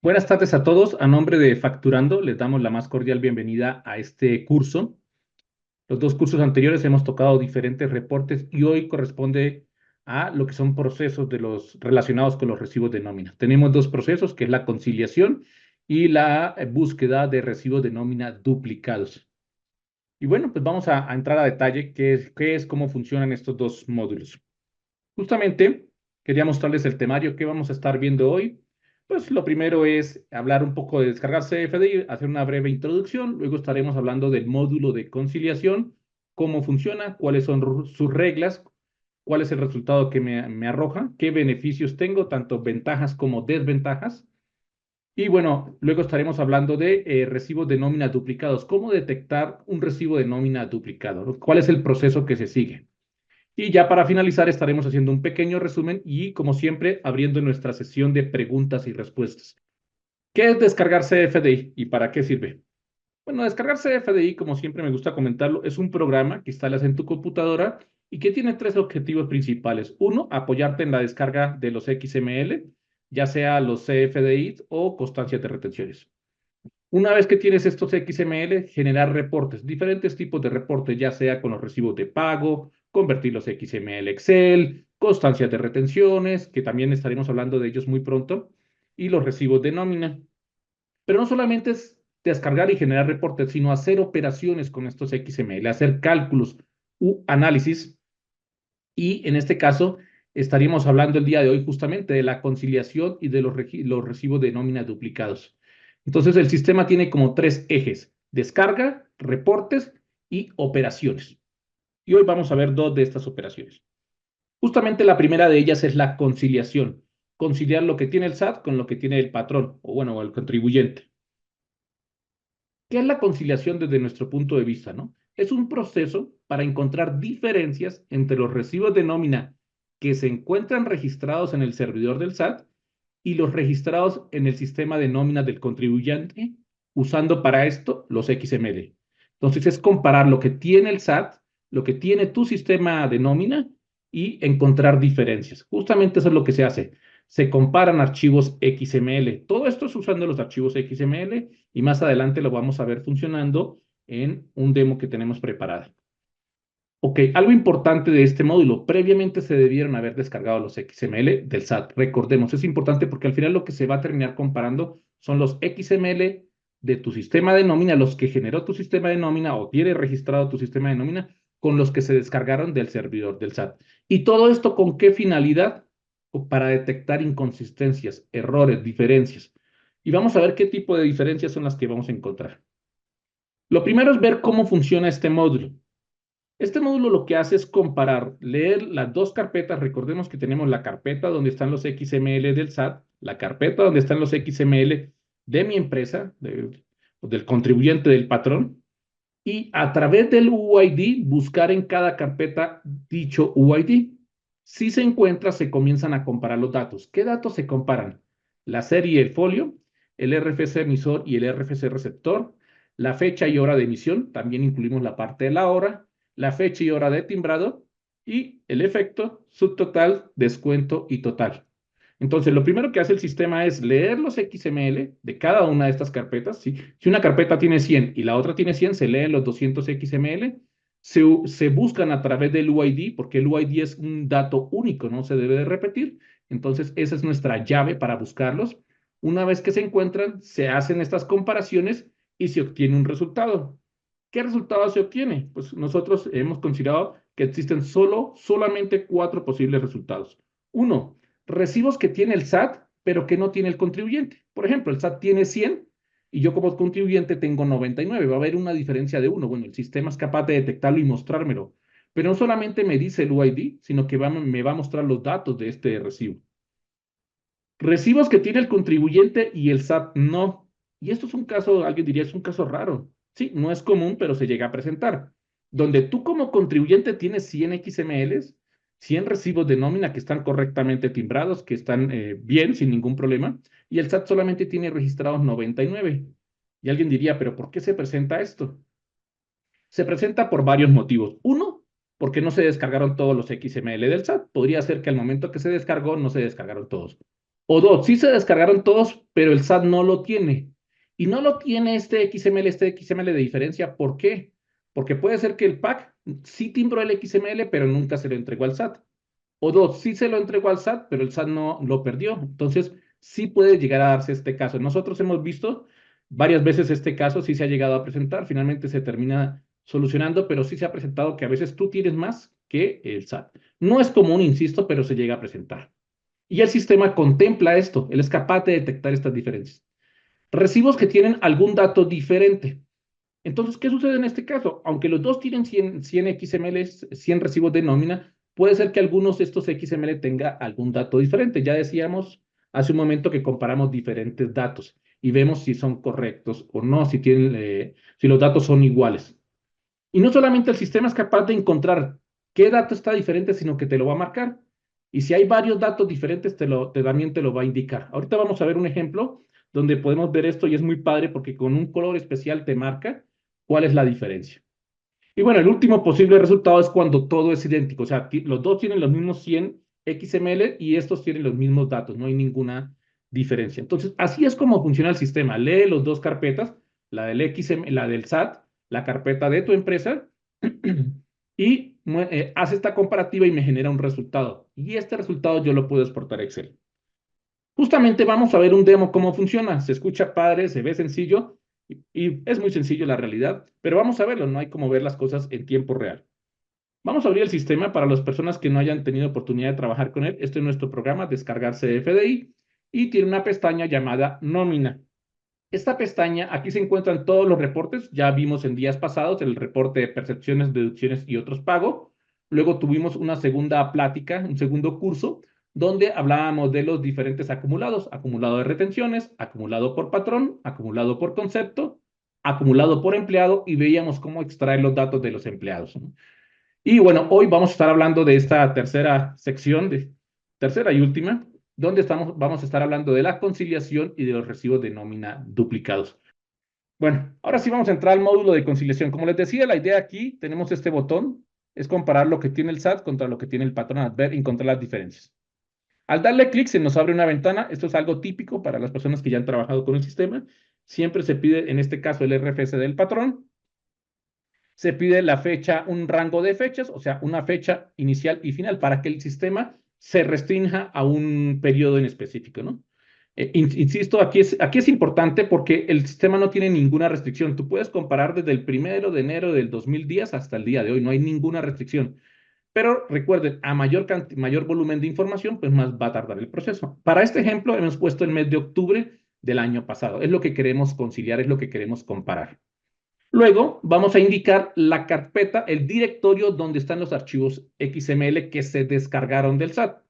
Buenas tardes a todos. A nombre de Facturando, les damos la más cordial bienvenida a este curso. Los dos cursos anteriores hemos tocado diferentes reportes y hoy corresponde a lo que son procesos de los relacionados con los recibos de nómina. Tenemos dos procesos, que es la conciliación y la búsqueda de recibos de nómina duplicados. Y bueno, pues vamos a entrar a detalle cómo funcionan estos dos módulos. Justamente quería mostrarles el temario que vamos a estar viendo hoy. Pues lo primero es hablar un poco de descargar CFDI, hacer una breve introducción. Luego estaremos hablando del módulo de conciliación, cómo funciona, cuáles son sus reglas, cuál es el resultado que me arroja, qué beneficios tengo, tanto ventajas como desventajas. Y bueno, luego estaremos hablando de recibos de nómina duplicados, cómo detectar un recibo de nómina duplicado, ¿no? ¿Cuál es el proceso que se sigue? Y ya para finalizar estaremos haciendo un pequeño resumen y, como siempre, abriendo nuestra sesión de preguntas y respuestas. ¿Qué es descargar CFDI y para qué sirve? Bueno, descargar CFDI, como siempre me gusta comentarlo, es un programa que instalas en tu computadora y que tiene tres objetivos principales. Uno, apoyarte en la descarga de los XML, ya sea los CFDI o constancias de retenciones. Una vez que tienes estos XML, generar reportes, diferentes tipos de reportes, ya sea con los recibos de pago, convertir los XML Excel, constancias de retenciones, que también estaremos hablando de ellos muy pronto, y los recibos de nómina. Pero no solamente es descargar y generar reportes, sino hacer operaciones con estos XML, hacer cálculos u análisis. Y en este caso, estaríamos hablando el día de hoy justamente de la conciliación y de los recibos de nómina duplicados. Entonces, el sistema tiene como tres ejes: descarga, reportes y operaciones. Y hoy vamos a ver dos de estas operaciones. Justamente la primera de ellas es la conciliación. Conciliar lo que tiene el SAT con lo que tiene el patrón, o bueno, el contribuyente. ¿Qué es la conciliación desde nuestro punto de vista, no? Es un proceso para encontrar diferencias entre los recibos de nómina que se encuentran registrados en el servidor del SAT y los registrados en el sistema de nómina del contribuyente, usando para esto los XML. Entonces es comparar lo que tiene el SAT, lo que tiene tu sistema de nómina y encontrar diferencias. Justamente eso es lo que se hace. Se comparan archivos XML. Todo esto es usando los archivos XML y más adelante lo vamos a ver funcionando en un demo que tenemos preparado. Ok, algo importante de este módulo: previamente se debieron haber descargado los XML del SAT. Recordemos, es importante porque al final lo que se va a terminar comparando son los XML de tu sistema de nómina, los que generó tu sistema de nómina o tiene registrado tu sistema de nómina, con los que se descargaron del servidor del SAT. ¿Y todo esto con qué finalidad? Para detectar inconsistencias, errores, diferencias. Y vamos a ver qué tipo de diferencias son las que vamos a encontrar. Lo primero es ver cómo funciona este módulo. Este módulo lo que hace es comparar, leer las dos carpetas. Recordemos que tenemos la carpeta donde están los XML del SAT, la carpeta donde están los XML de mi empresa, del contribuyente, del patrón, y a través del UID buscar en cada carpeta dicho UID. Si se encuentra, se comienzan a comparar los datos. ¿Qué datos se comparan? La serie y el folio, el RFC emisor y el RFC receptor, la fecha y hora de emisión, también incluimos la parte de la hora, la fecha y hora de timbrado y el efecto, subtotal, descuento y total. Entonces, lo primero que hace el sistema es leer los XML de cada una de estas carpetas. Si una carpeta tiene 100 y la otra tiene 100, se leen los 200 XML, se buscan a través del UID, porque el UID es un dato único, no se debe de repetir. Entonces, esa es nuestra llave para buscarlos. Una vez que se encuentran, se hacen estas comparaciones y se obtiene un resultado. ¿Qué resultado se obtiene? Pues nosotros hemos considerado que existen solamente cuatro posibles resultados. Uno, recibos que tiene el SAT, pero que no tiene el contribuyente. Por ejemplo, el SAT tiene 100 y yo como contribuyente tengo 99. Va a haber una diferencia de uno. Bueno, el sistema es capaz de detectarlo y mostrármelo. Pero no solamente me dice el UID, sino que me va a mostrar los datos de este recibo. Recibos que tiene el contribuyente y el SAT no. Y esto es un caso, alguien diría, es un caso raro. Sí, no es común, pero se llega a presentar. Donde tú como contribuyente tienes 100 XMLs, 100 recibos de nómina que están correctamente timbrados, que están bien, sin ningún problema, y el SAT solamente tiene registrados 99. Y alguien diría, pero ¿por qué se presenta esto? Se presenta por varios motivos. Uno, porque no se descargaron todos los XML del SAT. Podría ser que al momento que se descargó no se descargaron todos. O dos, sí se descargaron todos, pero el SAT no lo tiene. Y no lo tiene este XML de diferencia. ¿Por qué? Porque puede ser que el PAC sí timbró el XML, pero nunca se lo entregó al SAT. O dos, sí se lo entregó al SAT, pero el SAT no lo perdió. Entonces, sí puede llegar a darse este caso. Nosotros hemos visto varias veces este caso, sí se ha llegado a presentar, finalmente se termina solucionando, pero sí se ha presentado que a veces tú tienes más que el SAT. No es común, insisto, pero se llega a presentar. Y el sistema contempla esto, él es capaz de detectar estas diferencias. Recibos que tienen algún dato diferente. Entonces, ¿qué sucede en este caso? Aunque los dos tienen 100 XML, 100 recibos de nómina, puede ser que algunos de estos XML tenga algún dato diferente. Ya decíamos hace un momento que comparamos diferentes datos y vemos si son correctos o no, si los datos son iguales. Y no solamente el sistema es capaz de encontrar qué dato está diferente, sino que te lo va a marcar. Y si hay varios datos diferentes, también te lo va a indicar. Ahorita vamos a ver un ejemplo donde podemos ver esto y es muy padre porque con un color especial te marca cuál es la diferencia. Y bueno, el último posible resultado es cuando todo es idéntico. O sea, los dos tienen los mismos 100 XML y estos tienen los mismos datos. No hay ninguna diferencia. Entonces, así es como funciona el sistema. Lee los dos carpetas, la del XML, la del SAT, la carpeta de tu empresa y hace esta comparativa y me genera un resultado. Y este resultado yo lo puedo exportar a Excel. Justamente vamos a ver un demo cómo funciona. Se escucha padre, se ve sencillo y es muy sencillo la realidad, pero vamos a verlo, no hay como ver las cosas en tiempo real. Vamos a abrir el sistema para las personas que no hayan tenido oportunidad de trabajar con él. Este es nuestro programa, descargar CFDI, y tiene una pestaña llamada Nómina. Esta pestaña, aquí se encuentran todos los reportes. Ya vimos en días pasados el reporte de percepciones, deducciones y otros pagos. Luego tuvimos una segunda plática, un segundo curso, donde hablábamos de los diferentes acumulados: acumulado de retenciones, acumulado por patrón, acumulado por concepto, acumulado por empleado, y veíamos cómo extraer los datos de los empleados, ¿no? Y bueno, hoy vamos a estar hablando de esta tercera sección, tercera y última, donde vamos a estar hablando de la conciliación y de los recibos de nómina duplicados. Bueno, ahora sí vamos a entrar al módulo de conciliación. Como les decía, la idea aquí, tenemos este botón, es comparar lo que tiene el SAT contra lo que tiene el patrón, ver y encontrar las diferencias. Al darle clic se nos abre una ventana. Esto es algo típico para las personas que ya han trabajado con el sistema. Siempre se pide, en este caso, el RFC del patrón. Se pide la fecha, un rango de fechas, o sea, una fecha inicial y final para que el sistema se restrinja a un periodo en específico, ¿no? Insisto, aquí es importante porque el sistema no tiene ninguna restricción. Tú puedes comparar desde el 1 de enero del 2010 hasta el día de hoy, no hay ninguna restricción. Pero recuerden, a mayor volumen de información, pues más va a tardar el proceso. Para este ejemplo, hemos puesto el mes de octubre del año pasado. Es lo que queremos conciliar, es lo que queremos comparar. Luego vamos a indicar la carpeta, el directorio donde están los archivos XML que se descargaron del SAT.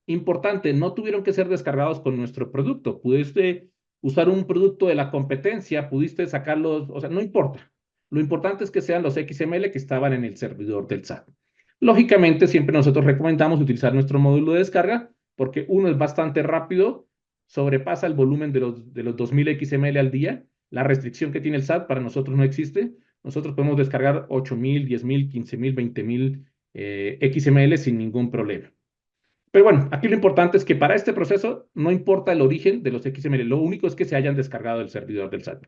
Importante, no tuvieron que ser descargados con nuestro producto. Pudiste usar un producto de la competencia, pudiste sacarlos, o sea, no importa. Lo importante es que sean los XML que estaban en el servidor del SAT. Lógicamente, siempre nosotros recomendamos utilizar nuestro módulo de descarga porque uno es bastante rápido, sobrepasa el volumen de los 2000 XML al día. La restricción que tiene el SAT para nosotros no existe. Nosotros podemos descargar 8000, 10000, 15000, 20000 XML sin ningún problema. Pero bueno, aquí lo importante es que para este proceso no importa el origen de los XML, lo único es que se hayan descargado del servidor del SAT.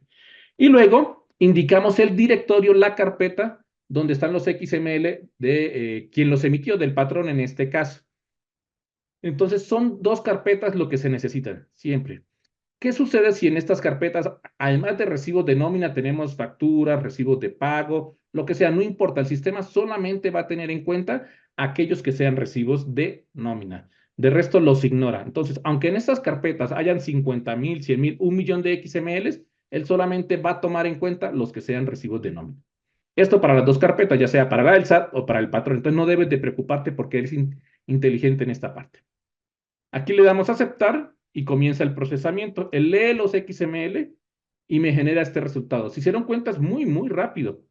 Y luego indicamos el directorio, la carpeta donde están los XML de quien los emitió, del patrón en este caso. Entonces son dos carpetas lo que se necesitan siempre. ¿Qué sucede si en estas carpetas, además de recibos de nómina, tenemos facturas, recibos de pago, lo que sea? No importa, el sistema solamente va a tener en cuenta aquellos que sean recibos de nómina. De resto los ignora. Entonces, aunque en estas carpetas hayan 50,000, 100,000, 1,000,000 de XMLs, él solamente va a tomar en cuenta los que sean recibos de nómina. Esto para las dos carpetas, ya sea para la del SAT o para el patrón. Entonces, no debes de preocuparte porque eres inteligente en esta parte. Aquí le damos a aceptar y comienza el procesamiento. Él lee los XML y me genera este resultado. Si se dieron cuenta, es muy, muy rápido.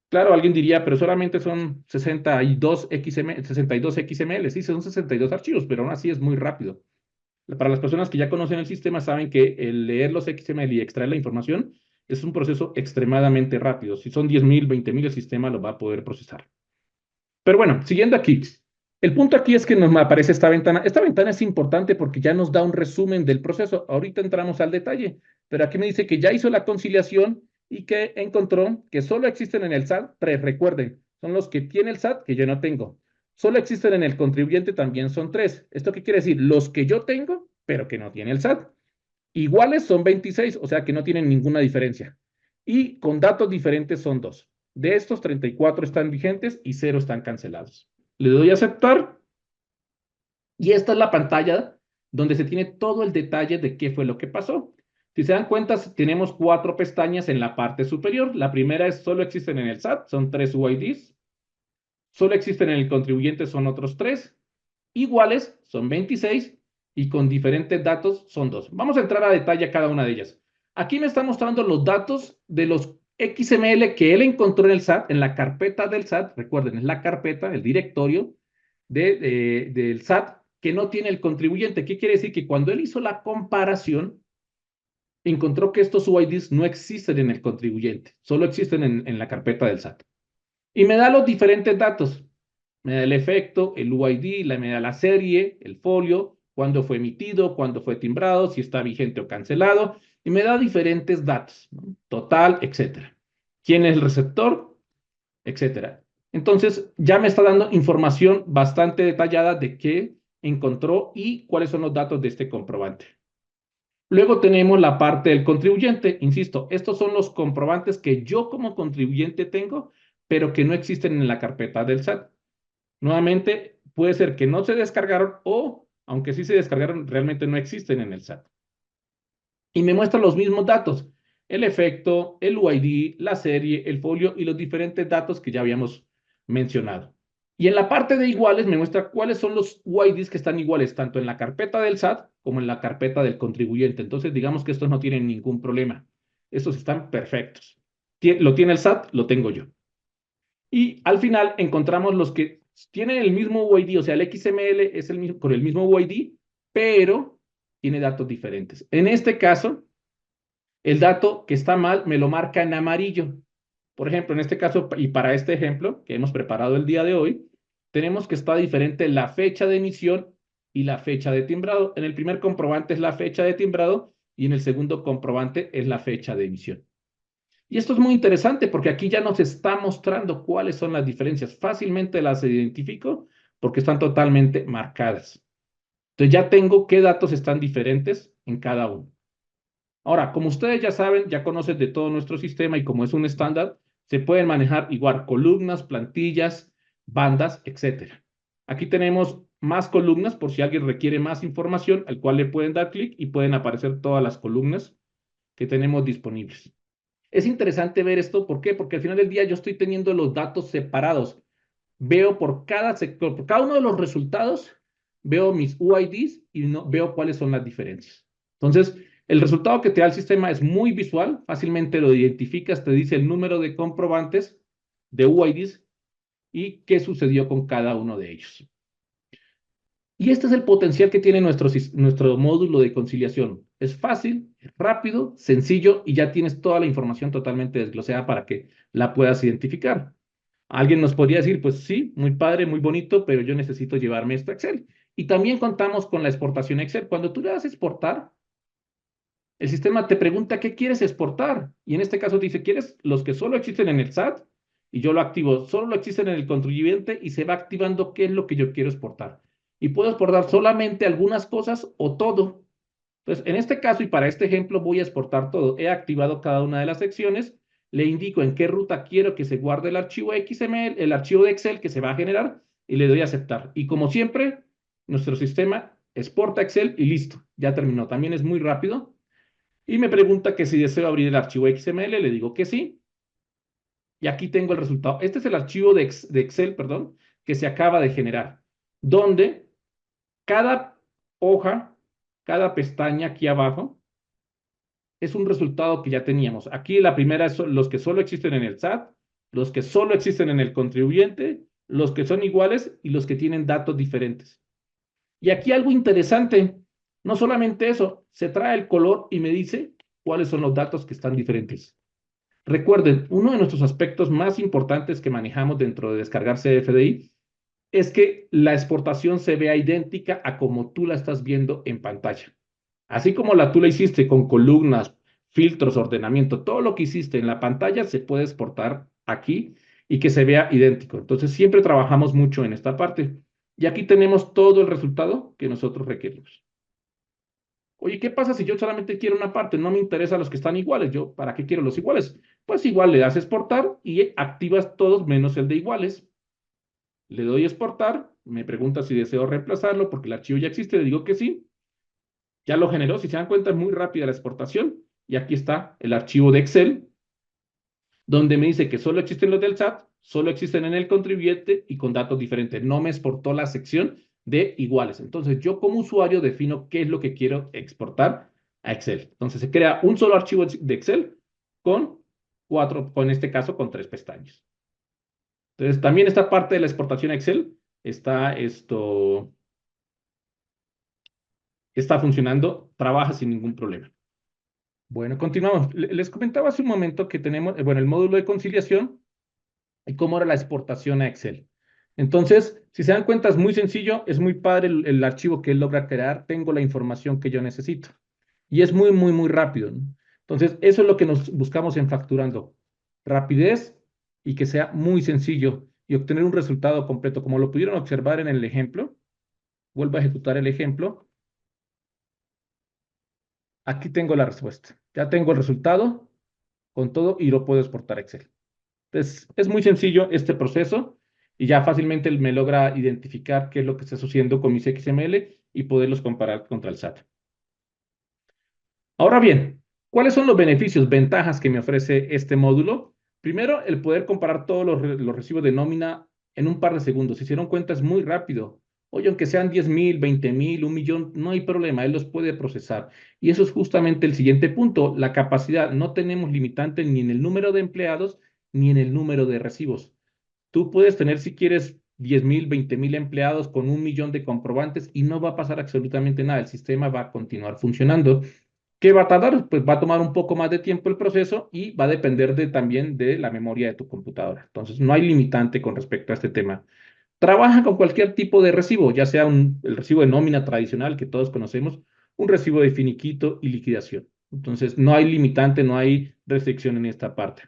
Claro, alguien diría, pero solamente son 62 XML, 62 XML. Sí, son 62 archivos, pero aún así es muy rápido. Para las personas que ya conocen el sistema, saben que el leer los XML y extraer la información es un proceso extremadamente rápido. Si son 10,000, 20,000, el sistema lo va a poder procesar. Pero bueno, siguiendo aquí. El punto aquí es que nos aparece esta ventana. Esta ventana es importante porque ya nos da un resumen del proceso. Ahorita entramos al detalle, pero aquí me dice que ya hizo la conciliación y que encontró que solo existen en el SAT tres. Recuerden, son los que tiene el SAT que yo no tengo. Solo existen en el contribuyente también son tres. ¿Esto qué quiere decir? Los que yo tengo, pero que no tiene el SAT. Iguales son 26, o sea que no tienen ninguna diferencia. Y con datos diferentes son dos. De estos, 34 están vigentes y 0 están cancelados. Le doy a aceptar y esta es la pantalla donde se tiene todo el detalle de qué fue lo que pasó. Si se dan cuenta, tenemos 4 pestañas en la parte superior. La primera es solo existen en el SAT, son 3 UIDs. Solo existen en el contribuyente, son otros 3. Iguales, son 26. Y con diferentes datos, son 2. Vamos a entrar a detalle a cada una de ellas. Aquí me está mostrando los datos de los XML que él encontró en el SAT, en la carpeta del SAT. Recuerden, es la carpeta, el directorio del SAT que no tiene el contribuyente. ¿Qué quiere decir? Que cuando él hizo la comparación, encontró que estos UIDs no existen en el contribuyente, solo existen en la carpeta del SAT. Y me da los diferentes datos. Me da el efecto, el UID, me da la serie, el folio, cuándo fue emitido, cuándo fue timbrado, si está vigente o cancelado, y me da diferentes datos, ¿no? Total, etcétera. ¿Quién es el receptor? Etcétera. Entonces, ya me está dando información bastante detallada de qué encontró y cuáles son los datos de este comprobante. Luego tenemos la parte del contribuyente. Insisto, estos son los comprobantes que yo como contribuyente tengo, pero que no existen en la carpeta del SAT. Nuevamente, puede ser que no se descargaron o, aunque sí se descargaron, realmente no existen en el SAT. Y me muestra los mismos datos, el efecto, el UID, la serie, el folio y los diferentes datos que ya habíamos mencionado. Y en la parte de iguales me muestra cuáles son los UIDs que están iguales, tanto en la carpeta del SAT como en la carpeta del contribuyente. Entonces, digamos que estos no tienen ningún problema. Estos están perfectos. Lo tiene el SAT, lo tengo yo. Y al final encontramos los que tienen el mismo UID, o sea, el XML es el mismo, con el mismo UID, pero tiene datos diferentes. En este caso, el dato que está mal me lo marca en amarillo. Por ejemplo, en este caso, y para este ejemplo que hemos preparado el día de hoy, tenemos que está diferente la fecha de emisión y la fecha de timbrado. En el primer comprobante es la fecha de timbrado y en el segundo comprobante es la fecha de emisión. Y esto es muy interesante porque aquí ya nos está mostrando cuáles son las diferencias. Fácilmente las identifico porque están totalmente marcadas. Entonces ya tengo qué datos están diferentes en cada uno. Ahora, como ustedes ya saben, ya conocen de todo nuestro sistema y como es un estándar, se pueden manejar igual columnas, plantillas, bandas, etcétera. Aquí tenemos más columnas por si alguien requiere más información, al cual le pueden dar clic y pueden aparecer todas las columnas que tenemos disponibles. Es interesante ver esto, ¿por qué? Porque al final del día yo estoy teniendo los datos separados. Veo por cada sector, por cada uno de los resultados, veo mis UIDs y no, veo cuáles son las diferencias. Entonces, el resultado que te da el sistema es muy visual, fácilmente lo identificas, te dice el número de comprobantes de UIDs y qué sucedió con cada uno de ellos. Y este es el potencial que tiene nuestro módulo de conciliación. Es fácil, es rápido, sencillo y ya tienes toda la información totalmente desglosada para que la puedas identificar. Alguien nos podría decir, pues sí, muy padre, muy bonito, pero yo necesito llevarme esto a Excel. Y también contamos con la exportación Excel. Cuando tú le das a exportar, el sistema te pregunta qué quieres exportar. Y en este caso dice, ¿quieres los que solo existen en el SAT? Y yo lo activo, solo lo existen en el contribuyente y se va activando qué es lo que yo quiero exportar. Y puedo exportar solamente algunas cosas o todo. Entonces, en este caso y para este ejemplo voy a exportar todo. He activado cada una de las secciones, le indico en qué ruta quiero que se guarde el archivo XML, el archivo de Excel que se va a generar y le doy a aceptar. Y como siempre, nuestro sistema exporta Excel y listo, ya terminó. También es muy rápido. Y me pregunta que si deseo abrir el archivo XML, le digo que sí. Y aquí tengo el resultado. Este es el archivo de Excel, perdón, que se acaba de generar, donde cada hoja, cada pestaña aquí abajo, es un resultado que ya teníamos. Aquí la primera es los que solo existen en el SAT, los que solo existen en el contribuyente, los que son iguales y los que tienen datos diferentes. Y aquí algo interesante, no solamente eso, se trae el color y me dice cuáles son los datos que están diferentes. Recuerden, uno de nuestros aspectos más importantes que manejamos dentro de descargar CFDI es que la exportación se vea idéntica a como tú la estás viendo en pantalla. Así como tú la hiciste con columnas, filtros, ordenamiento, todo lo que hiciste en la pantalla se puede exportar aquí y que se vea idéntico. Entonces, siempre trabajamos mucho en esta parte. Y aquí tenemos todo el resultado que nosotros requerimos. Oye, ¿qué pasa si yo solamente quiero una parte? No me interesan los que están iguales. Yo, ¿para qué quiero los iguales? Pues igual le das exportar y activas todos menos el de iguales. Le doy exportar, me pregunta si deseo reemplazarlo porque el archivo ya existe, le digo que sí. Ya lo generó, si se dan cuenta, es muy rápida la exportación. Y aquí está el archivo de Excel, donde me dice que solo existen los del SAT, solo existen en el contribuyente y con datos diferentes. No me exportó la sección de iguales. Entonces, yo como usuario defino qué es lo que quiero exportar a Excel. Entonces, se crea un solo archivo de Excel con en este caso, con 3 pestañas. Entonces, también esta parte de la exportación a Excel está funcionando, trabaja sin ningún problema. Bueno, continuamos. Les comentaba hace un momento que tenemos, bueno, el módulo de conciliación y cómo era la exportación a Excel. Entonces, si se dan cuenta, es muy sencillo, es muy padre el archivo que él logra crear, tengo la información que yo necesito. Y es muy, muy, muy rápido, ¿no? Entonces, eso es lo que nos buscamos en facturando. Rapidez y que sea muy sencillo y obtener un resultado completo. Como lo pudieron observar en el ejemplo, vuelvo a ejecutar el ejemplo. Aquí tengo la respuesta. Ya tengo el resultado con todo y lo puedo exportar a Excel. Entonces, es muy sencillo este proceso y ya fácilmente me logra identificar qué es lo que está sucediendo con mis XML y poderlos comparar contra el SAT. Ahora bien, ¿cuáles son los beneficios, ventajas que me ofrece este módulo? Primero, el poder comparar todos los recibos de nómina en un par de segundos. Si se dieron cuenta, es muy rápido. Oye, aunque sean 10,000, 20,000, 1,000,000, no hay problema, él los puede procesar. Y eso es justamente el siguiente punto, la capacidad. No tenemos limitante ni en el número de empleados ni en el número de recibos. Tú puedes tener, si quieres, 10,000, 20,000 empleados con 1,000,000 de comprobantes y no va a pasar absolutamente nada. El sistema va a continuar funcionando. ¿Qué va a tardar? Pues va a tomar un poco más de tiempo el proceso y va a depender también de la memoria de tu computadora. Entonces, no hay limitante con respecto a este tema. Trabaja con cualquier tipo de recibo, ya sea el recibo de nómina tradicional que todos conocemos, un recibo de finiquito y liquidación. Entonces, no hay limitante, no hay restricción en esta parte.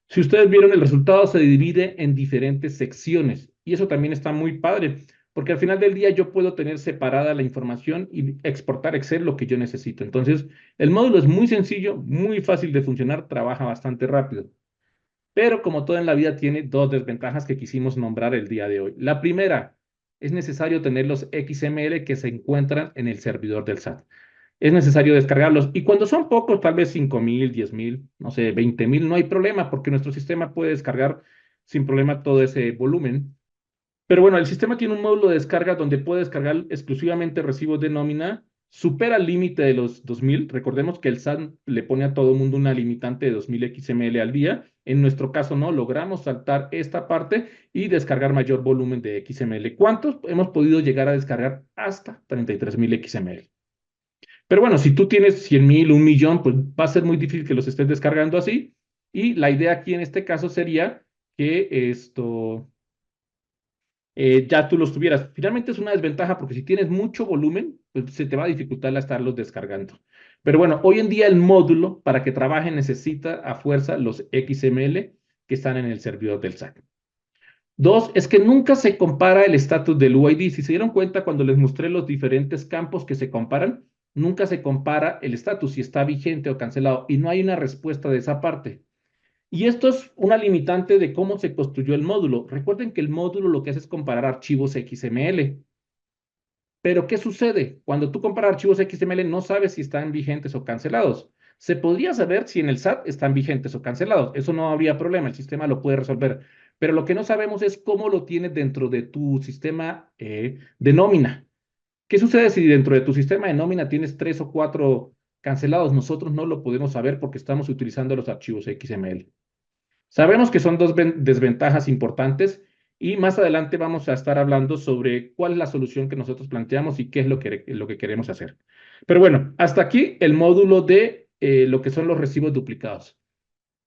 Si ustedes vieron, el resultado se divide en diferentes secciones y eso también está muy padre, porque al final del día yo puedo tener separada la información y exportar Excel lo que yo necesito. Entonces, el módulo es muy sencillo, muy fácil de funcionar, trabaja bastante rápido. Pero como todo en la vida tiene dos desventajas que quisimos nombrar el día de hoy. La primera, es necesario tener los XML que se encuentran en el servidor del SAT. Es necesario descargarlos. Y cuando son pocos, tal vez 5,000, 10,000, no sé, 20,000, no hay problema porque nuestro sistema puede descargar sin problema todo ese volumen. Pero bueno, el sistema tiene un módulo de descarga donde puede descargar exclusivamente recibos de nómina, supera el límite de los 2,000. Recordemos que el SAT le pone a todo el mundo una limitante de 2,000 XML al día. En nuestro caso no, logramos saltar esta parte y descargar mayor volumen de XML. ¿Cuántos? Hemos podido llegar a descargar hasta 33,000 XML. Pero bueno, si tú tienes 100,000, 1,000,000, pues va a ser muy difícil que los estés descargando así. Y la idea aquí en este caso sería que ya tú los tuvieras. Finalmente es una desventaja porque si tienes mucho volumen, pues se te va a dificultar estarlos descargando. Pero bueno, hoy en día el módulo para que trabaje necesita a fuerza los XML que están en el servidor del SAC. Dos, es que nunca se compara el estatus del UID. Si se dieron cuenta cuando les mostré los diferentes campos que se comparan, nunca se compara el estatus, si está vigente o cancelado, y no hay una respuesta de esa parte. Y esto es una limitante de cómo se construyó el módulo. Recuerden que el módulo lo que hace es comparar archivos XML. Pero ¿qué sucede? Cuando tú comparas archivos XML no sabes si están vigentes o cancelados. Se podría saber si en el SAT están vigentes o cancelados. Eso no habría problema, el sistema lo puede resolver. Pero lo que no sabemos es cómo lo tienes dentro de tu sistema de nómina. ¿Qué sucede si dentro de tu sistema de nómina tienes 3 o 4 cancelados? Nosotros no lo podemos saber porque estamos utilizando los archivos XML. Sabemos que son dos desventajas importantes y más adelante vamos a estar hablando sobre cuál es la solución que nosotros planteamos y qué es lo que queremos hacer. Pero bueno, hasta aquí el módulo de lo que son los recibos duplicados.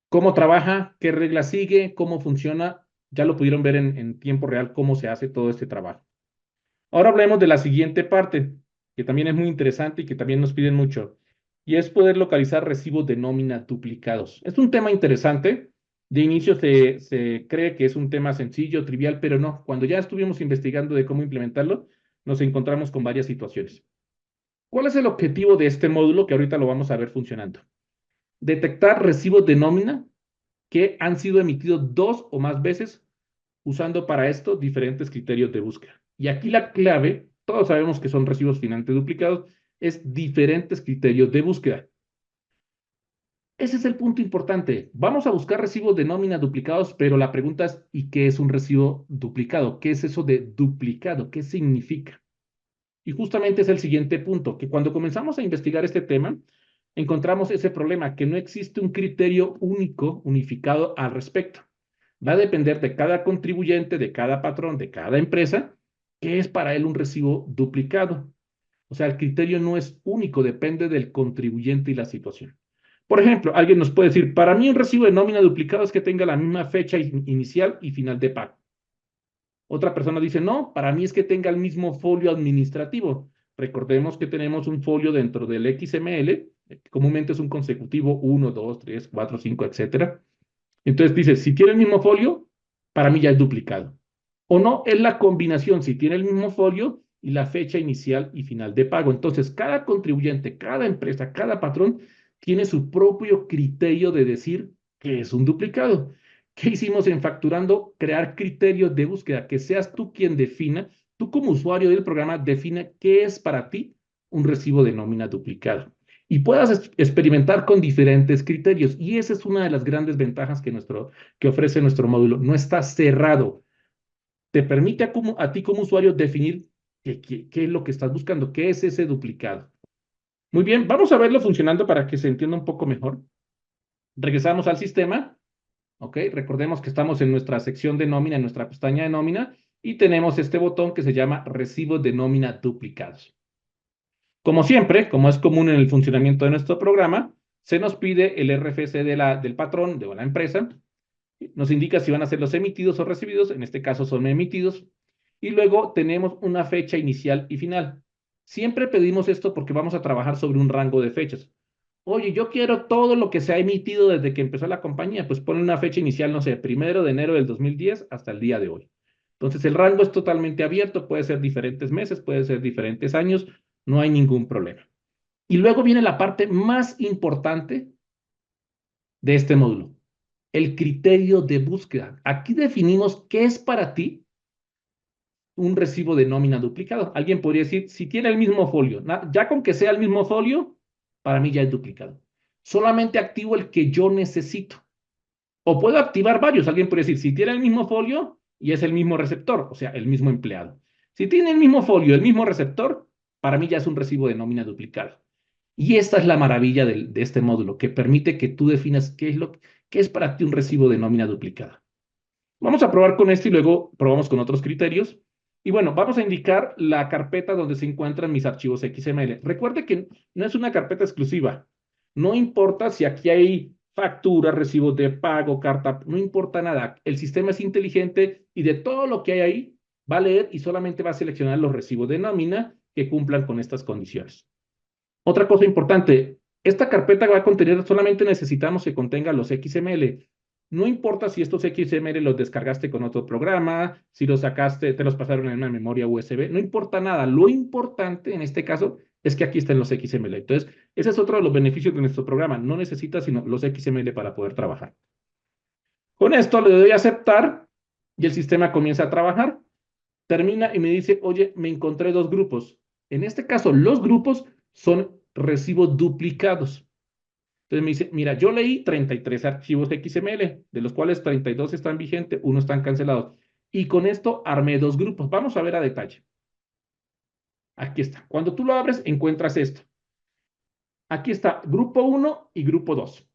¿Cómo trabaja? ¿Qué regla sigue? ¿Cómo funciona? ya lo pudieron ver en tiempo real cómo se hace todo este trabajo. Ahora hablemos de la siguiente parte, que también es muy interesante y que también nos piden mucho, y es poder localizar recibos de nómina duplicados. Es un tema interesante. De inicio se cree que es un tema sencillo, trivial, pero no. Cuando ya estuvimos investigando de cómo implementarlo, nos encontramos con varias situaciones. ¿Cuál es el objetivo de este módulo que ahorita lo vamos a ver funcionando? Detectar recibos de nómina que han sido emitidos dos o más veces usando para esto diferentes criterios de búsqueda. Y aquí la clave, todos sabemos que son recibos finalmente duplicados, es diferentes criterios de búsqueda. Ese es el punto importante. Vamos a buscar recibos de nómina duplicados, pero la pregunta es, ¿y qué es un recibo duplicado? ¿Qué es eso de duplicado? ¿Qué significa? Y justamente es el siguiente punto, que cuando comenzamos a investigar este tema, encontramos ese problema, que no existe un criterio único, unificado al respecto. Va a depender de cada contribuyente, de cada patrón, de cada empresa, qué es para él un recibo duplicado. O sea, el criterio no es único, depende del contribuyente y la situación. Por ejemplo, alguien nos puede decir, para mí un recibo de nómina duplicado es que tenga la misma fecha inicial y final de pago. Otra persona dice, no, para mí es que tenga el mismo folio administrativo. Recordemos que tenemos un folio dentro del XML, comúnmente es un consecutivo 1, 2, 3, 4, 5, etcétera. Entonces dice, si tiene el mismo folio, para mí ya es duplicado. O no, es la combinación, si tiene el mismo folio y la fecha inicial y final de pago. Entonces, cada contribuyente, cada empresa, cada patrón tiene su propio criterio de decir que es un duplicado. ¿Qué hicimos en Facturando? Crear criterios de búsqueda, que seas tú quien defina, tú como usuario del programa, define qué es para ti un recibo de nómina duplicado y puedas experimentar con diferentes criterios. Y esa es una de las grandes ventajas que ofrece nuestro módulo. No está cerrado. Te permite a ti como usuario definir qué es lo que estás buscando, qué es ese duplicado. Muy bien, vamos a verlo funcionando para que se entienda un poco mejor. Regresamos al sistema, ¿ok? Recordemos que estamos en nuestra sección de nómina, en nuestra pestaña de nómina, y tenemos este botón que se llama Recibos de nómina duplicados. Como siempre, como es común en el funcionamiento de nuestro programa, se nos pide el RFC del patrón, de la empresa, nos indica si van a ser los emitidos o recibidos, en este caso son emitidos, y luego tenemos una fecha inicial y final. Siempre pedimos esto porque vamos a trabajar sobre un rango de fechas. Oye, yo quiero todo lo que se ha emitido desde que empezó la compañía, pues pone una fecha inicial, no sé, 1 de enero del 2010 hasta el día de hoy. Entonces el rango es totalmente abierto, puede ser diferentes meses, puede ser diferentes años, no hay ningún problema. Y luego viene la parte más importante de este módulo, el criterio de búsqueda. Aquí definimos qué es para ti un recibo de nómina duplicado. Alguien podría decir, si tiene el mismo folio, ya con que sea el mismo folio, para mí ya es duplicado. Solamente activo el que yo necesito. O puedo activar varios. Alguien puede decir, si tiene el mismo folio y es el mismo receptor, o sea, el mismo empleado. Si tiene el mismo folio, el mismo receptor, para mí ya es un recibo de nómina duplicado. Y esta es la maravilla de este módulo, que permite que tú definas qué es para ti un recibo de nómina duplicada. Vamos a probar con esto y luego probamos con otros criterios. Y bueno, vamos a indicar la carpeta donde se encuentran mis archivos XML. Recuerde que no es una carpeta exclusiva. No importa si aquí hay facturas, recibos de pago, carta, no importa nada. El sistema es inteligente y de todo lo que hay ahí va a leer y solamente va a seleccionar los recibos de nómina que cumplan con estas condiciones. Otra cosa importante, esta carpeta va a contener, solamente necesitamos que contenga los XML. No importa si estos XML los descargaste con otro programa, si los sacaste, te los pasaron en una memoria USB, no importa nada. Lo importante en este caso es que aquí estén los XML. Entonces, ese es otro de los beneficios de nuestro programa. No necesitas sino los XML para poder trabajar. Con esto le doy a aceptar y el sistema comienza a trabajar. Termina y me dice, oye, me encontré dos grupos. En este caso, los grupos son recibos duplicados. Entonces me dice, mira, yo leí 33 archivos XML, de los cuales 32 están vigentes, uno están cancelados. Y con esto armé dos grupos. Vamos a ver a detalle. Aquí está. Cuando tú lo abres, encuentras esto. Aquí está grupo 1 y grupo 2.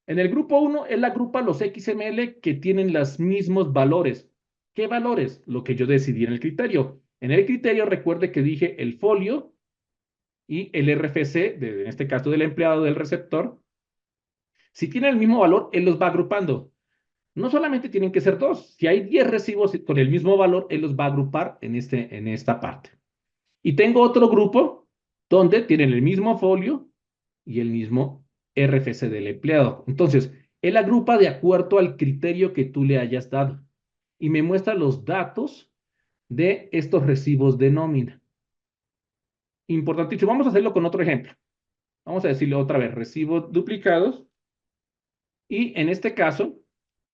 En el grupo 1, él agrupa los XML que tienen los mismos valores. ¿Qué valores? Lo que yo decidí en el criterio. En el criterio, recuerde que dije el folio y el RFC, en este caso del empleado del receptor. Si tienen el mismo valor, él los va agrupando. No solamente tienen que ser dos. Si hay 10 recibos con el mismo valor, él los va a agrupar en esta parte. Y tengo otro grupo donde tienen el mismo folio y el mismo RFC del empleado. Entonces, él agrupa de acuerdo al criterio que tú le hayas dado y me muestra los datos de estos recibos de nómina. Importantísimo. Vamos a hacerlo con otro ejemplo. Vamos a decirle otra vez, recibos duplicados. Y en este caso,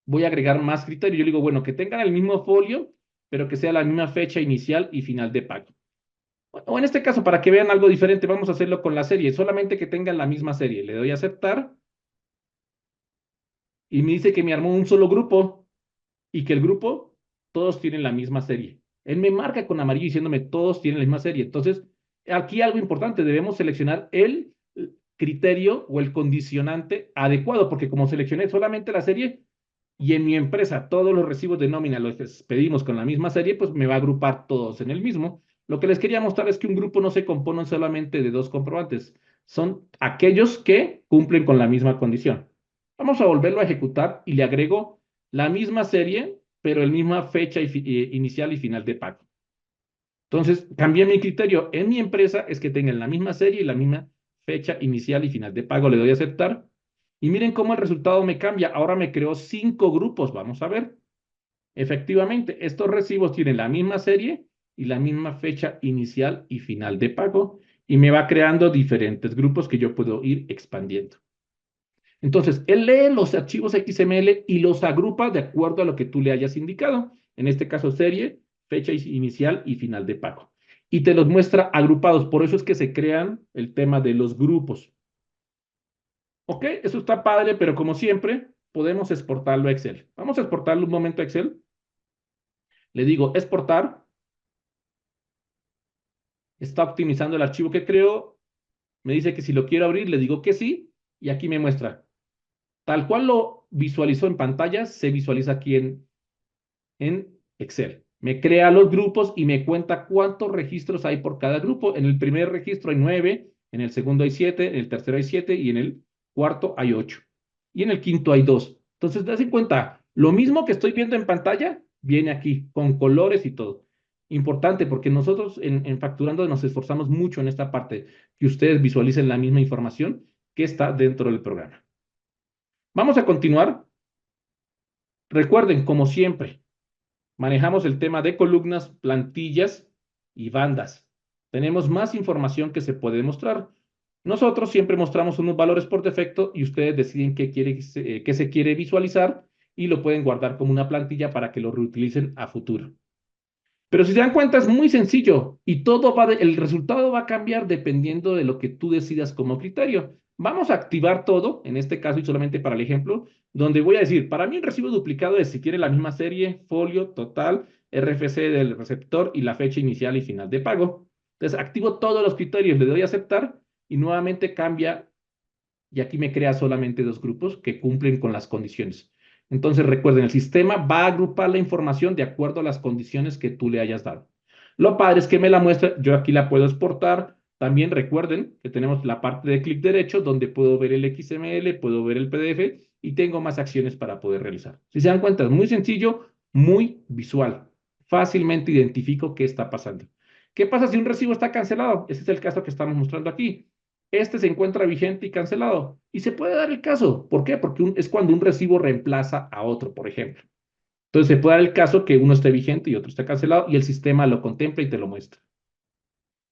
voy a agregar más criterios. Yo digo, bueno, que tengan el mismo folio, pero que sea la misma fecha inicial y final de pago. O en este caso, para que vean algo diferente, vamos a hacerlo con la serie. Solamente que tengan la misma serie. Le doy a aceptar y me dice que me armó un solo grupo y que el grupo, todos tienen la misma serie. Él me marca con amarillo diciéndome todos tienen la misma serie. Entonces, aquí algo importante, debemos seleccionar el criterio o el condicionante adecuado, porque como seleccioné solamente la serie y en mi empresa todos los recibos de nómina los pedimos con la misma serie, pues me va a agrupar todos en el mismo. Lo que les quería mostrar es que un grupo no se compone solamente de dos comprobantes, son aquellos que cumplen con la misma condición. Vamos a volverlo a ejecutar y le agrego la misma serie, pero el misma fecha inicial y final de pago. Entonces, cambié mi criterio en mi empresa, es que tengan la misma serie y la misma fecha inicial y final de pago. Le doy a aceptar. Y miren cómo el resultado me cambia. Ahora me creó 5 grupos. Vamos a ver. Efectivamente, estos recibos tienen la misma serie y la misma fecha inicial y final de pago. Y me va creando diferentes grupos que yo puedo ir expandiendo. Entonces, él lee los archivos XML y los agrupa de acuerdo a lo que tú le hayas indicado. En este caso, serie, fecha inicial y final de pago. Y te los muestra agrupados. Por eso es que se crean el tema de los grupos. Ok, eso está padre, pero como siempre, podemos exportarlo a Excel. Vamos a exportarlo un momento a Excel. Le digo exportar. Está optimizando el archivo que creo. Me dice que si lo quiero abrir, le digo que sí. Y aquí me muestra. Tal cual lo visualizó en pantalla, se visualiza aquí en Excel. Me crea los grupos y me cuenta cuántos registros hay por cada grupo. En el primer registro hay 9, en el segundo hay 7, en el tercero hay 7 y en el cuarto hay 8. Y en el quinto hay 2. Entonces, te das cuenta, lo mismo que estoy viendo en pantalla, viene aquí, con colores y todo. Importante, porque nosotros en Facturando nos esforzamos mucho en esta parte, que ustedes visualicen la misma información que está dentro del programa. Vamos a continuar. Recuerden, como siempre, manejamos el tema de columnas, plantillas y bandas. Tenemos más información que se puede mostrar. Nosotros siempre mostramos unos valores por defecto y ustedes deciden qué se quiere visualizar y lo pueden guardar como una plantilla para que lo reutilicen a futuro. Pero si se dan cuenta, es muy sencillo y el resultado va a cambiar dependiendo de lo que tú decidas como criterio. Vamos a activar todo, en este caso y solamente para el ejemplo, donde voy a decir, para mí un recibo duplicado es si quiere la misma serie, folio, total, RFC del receptor y la fecha inicial y final de pago. Entonces, activo todos los criterios, le doy a aceptar y nuevamente cambia y aquí me crea solamente dos grupos que cumplen con las condiciones. Entonces, recuerden, el sistema va a agrupar la información de acuerdo a las condiciones que tú le hayas dado. Lo padre es que me la muestra, yo aquí la puedo exportar. También recuerden que tenemos la parte de clic derecho donde puedo ver el XML, puedo ver el PDF y tengo más acciones para poder realizar. Si se dan cuenta, es muy sencillo, muy visual. Fácilmente identifico qué está pasando. ¿Qué pasa si un recibo está cancelado? Ese es el caso que estamos mostrando aquí. Este se encuentra vigente y cancelado. Y se puede dar el caso. ¿Por qué? Porque es cuando un recibo reemplaza a otro, por ejemplo. Entonces se puede dar el caso que uno esté vigente y otro esté cancelado y el sistema lo contempla y te lo muestra.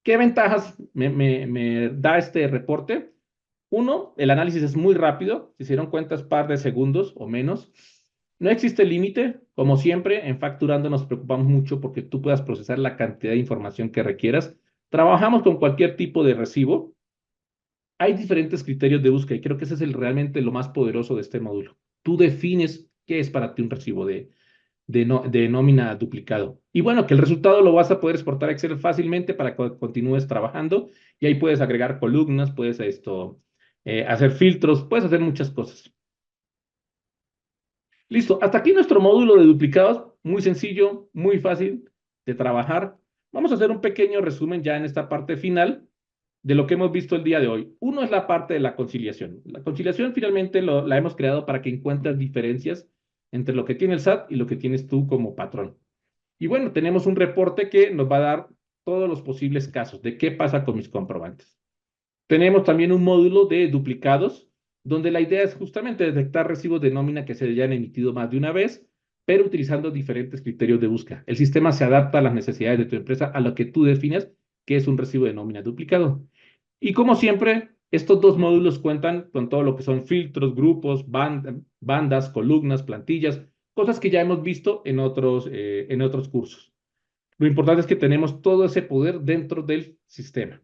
¿Qué ventajas me da este reporte? Uno, el análisis es muy rápido. Si se dieron cuenta, es par de segundos o menos. No existe límite. Como siempre, en Facturando nos preocupamos mucho porque tú puedas procesar la cantidad de información que requieras. Trabajamos con cualquier tipo de recibo. Hay diferentes criterios de búsqueda y creo que ese es realmente lo más poderoso de este módulo. Tú defines qué es para ti un recibo de nómina duplicado. Y bueno, que el resultado lo vas a poder exportar a Excel fácilmente para que continúes trabajando y ahí puedes agregar columnas, puedes hacer filtros, puedes hacer muchas cosas. Listo, hasta aquí nuestro módulo de duplicados, muy sencillo, muy fácil de trabajar. Vamos a hacer un pequeño resumen ya en esta parte final de lo que hemos visto el día de hoy. Uno es la parte de la conciliación. La conciliación finalmente la hemos creado para que encuentres diferencias entre lo que tiene el SAT y lo que tienes tú como patrón. Y bueno, tenemos un reporte que nos va a dar todos los posibles casos de qué pasa con mis comprobantes. Tenemos también un módulo de duplicados, donde la idea es justamente detectar recibos de nómina que se hayan emitido más de una vez, pero utilizando diferentes criterios de búsqueda. El sistema se adapta a las necesidades de tu empresa, a lo que tú defines que es un recibo de nómina duplicado. Y como siempre, estos dos módulos cuentan con todo lo que son filtros, grupos, bandas, columnas, plantillas, cosas que ya hemos visto en otros cursos. Lo importante es que tenemos todo ese poder dentro del sistema.